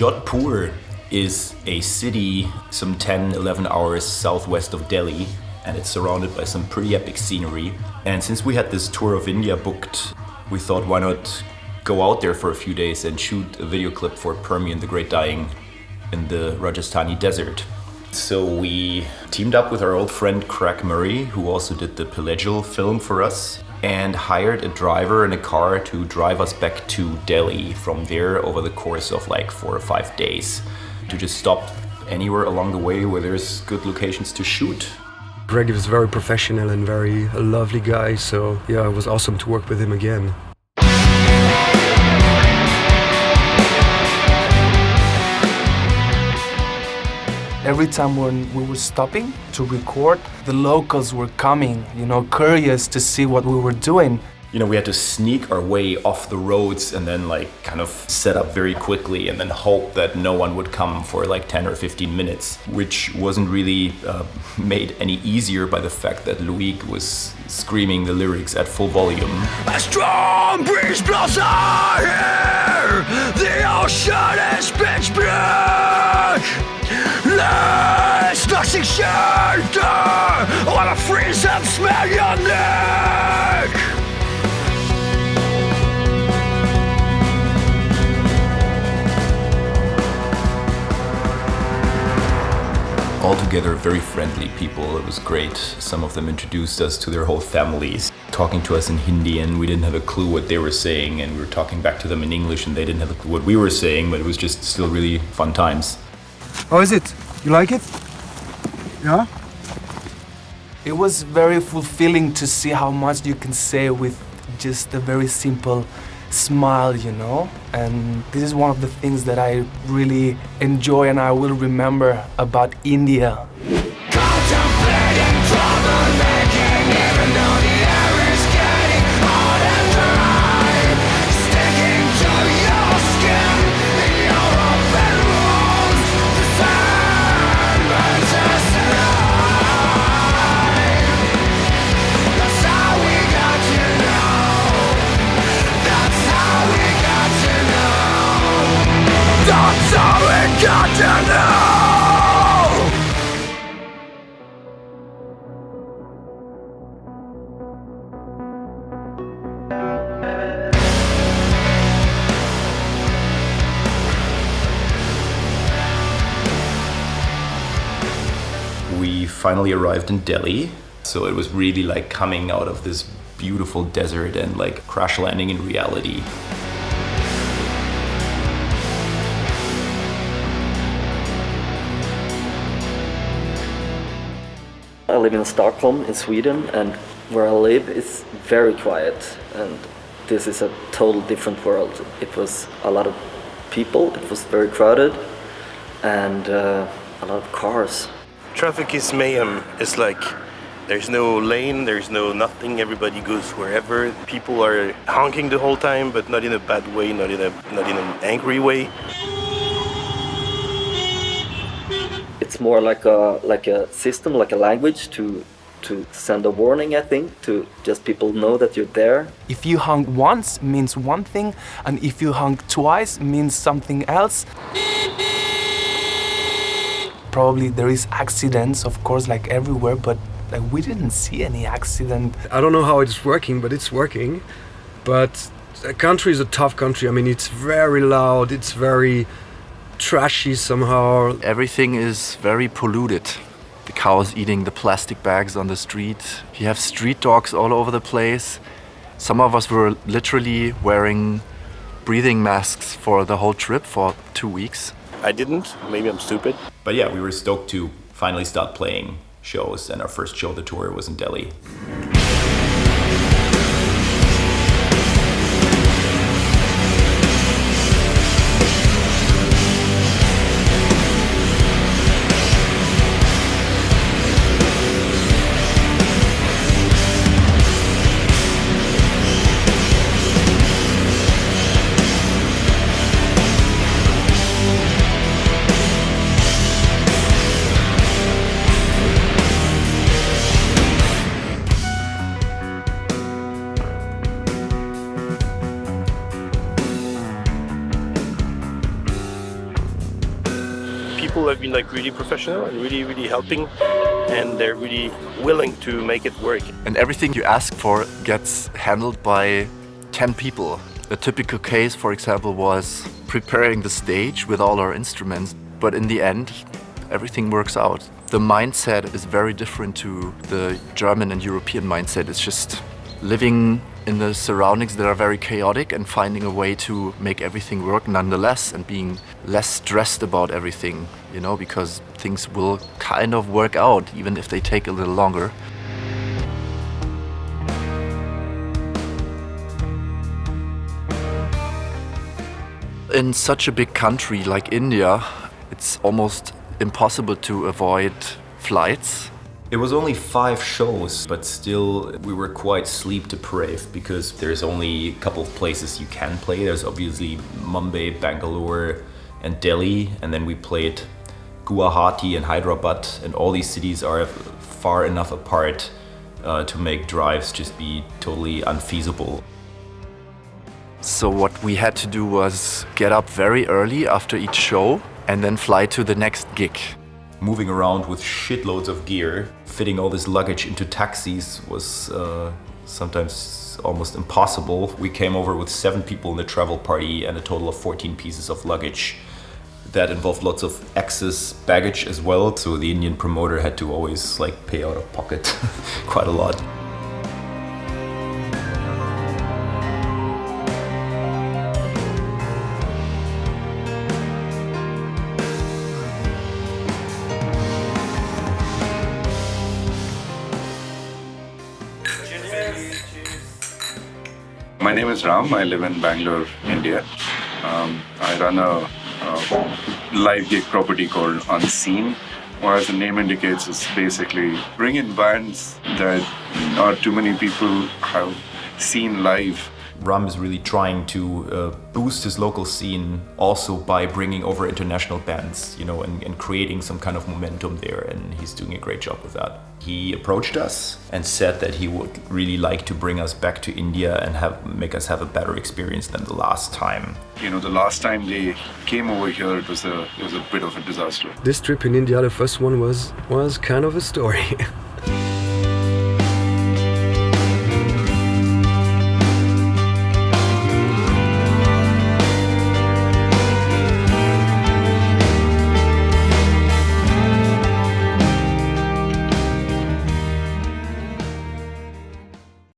Jodhpur is a city some 10, 11 hours southwest of Delhi, and it's surrounded by some pretty epic scenery. And since we had this tour of India booked, we thought why not go out there for a few days and shoot a video clip for Permian the Great Dying in the Rajasthani desert. So we teamed up with our old friend Craig Murray, who also did the Pelagial film for us, and hired a driver and a car to drive us back to Delhi from there over the course of like 4 or 5 days, to just stop anywhere along the way where there's good locations to shoot. Greg is very professional and very a lovely guy, so yeah, it was awesome to work with him again. Every time when we were stopping to record, the locals were coming, curious to see what we were doing. We had to sneak our way off the roads and then kind of set up very quickly and then hope that no one would come for 10 or 15 minutes, which wasn't really made any easier by the fact that Luhr was screaming the lyrics at full volume. A strong breeze blows our here, the ocean is pitch black. Let's not seek shelter while I freeze and smell your neck. Altogether very friendly people, it was great. Some of them introduced us to their whole families, talking to us in Hindi, and we didn't have a clue what they were saying, and we were talking back to them in English and they didn't have a clue what we were saying, but it was just still really fun times. How is it? You like it? Yeah? It was very fulfilling to see how much you can say with just a very simple smile, And this is one of the things that I really enjoy and I will remember about India. Contemplating troublemaking, even though the air is getting hot and dry. Sticking to your skin in your open wounds. The sun burns us alive. That's how we got to know. That's how we got to know. That's how we got to know. We finally arrived in Delhi, so it was really coming out of this beautiful desert and crash landing in reality. I live in Stockholm in Sweden, and where I live is very quiet, and this is a total different world. It was a lot of people, it was very crowded, and a lot of cars. Traffic is mayhem. It's there's no lane, there's no nothing, everybody goes wherever. People are honking the whole time, but not in a bad way, not in an angry way. It's more like a system, like a language to send a warning, I think, to just people know that you're there. If you honk once means one thing, and if you honk twice means something else. Probably there is accidents, of course, everywhere, but we didn't see any accident. I don't know how it's working, but it's working. But the country is a tough country. I mean, it's very loud, it's very trashy somehow. Everything is very polluted. The cows eating the plastic bags on the street. You have street dogs all over the place. Some of us were literally wearing breathing masks for the whole trip for 2 weeks. I didn't, maybe I'm stupid. But yeah, we were stoked to finally start playing shows, and our first show of the tour was in Delhi. people have been like really professional and really, really helping, and they're really willing to make it work. And everything you ask for gets handled by 10 people. A typical case, for example, was preparing the stage with all our instruments, but in the end, everything works out. The mindset is very different to the German and European mindset. It's just living in the surroundings that are very chaotic and finding a way to make everything work nonetheless, and being less stressed about everything, you know, because things will kind of work out even if they take a little longer. In such a big country like India, it's almost impossible to avoid flights. It was only 5 shows, but still we were quite sleep deprived because there's only a couple of places you can play. There's obviously Mumbai, Bangalore and Delhi, and then we played Guwahati and Hyderabad, and all these cities are far enough apart to make drives just be totally unfeasible. So what we had to do was get up very early after each show and then fly to the next gig. Moving around with shitloads of gear, fitting all this luggage into taxis was sometimes almost impossible. We came over with 7 people in the travel party and a total of 14 pieces of luggage. That involved lots of excess baggage as well, so the Indian promoter had to always like pay out of pocket quite a lot. My name is Ram. I live in Bangalore, India. I run a live gig property called Unseen, or as the name indicates, it's basically bring in bands that not too many people have seen live. Ram is really trying to boost his local scene also by bringing over international bands, you know, and creating some kind of momentum there, and he's doing a great job with that. He approached us and said that he would really like to bring us back to India and make us have a better experience than the last time. You know, the last time they came over here, it was a bit of a disaster. This trip in India, the first one was kind of a story.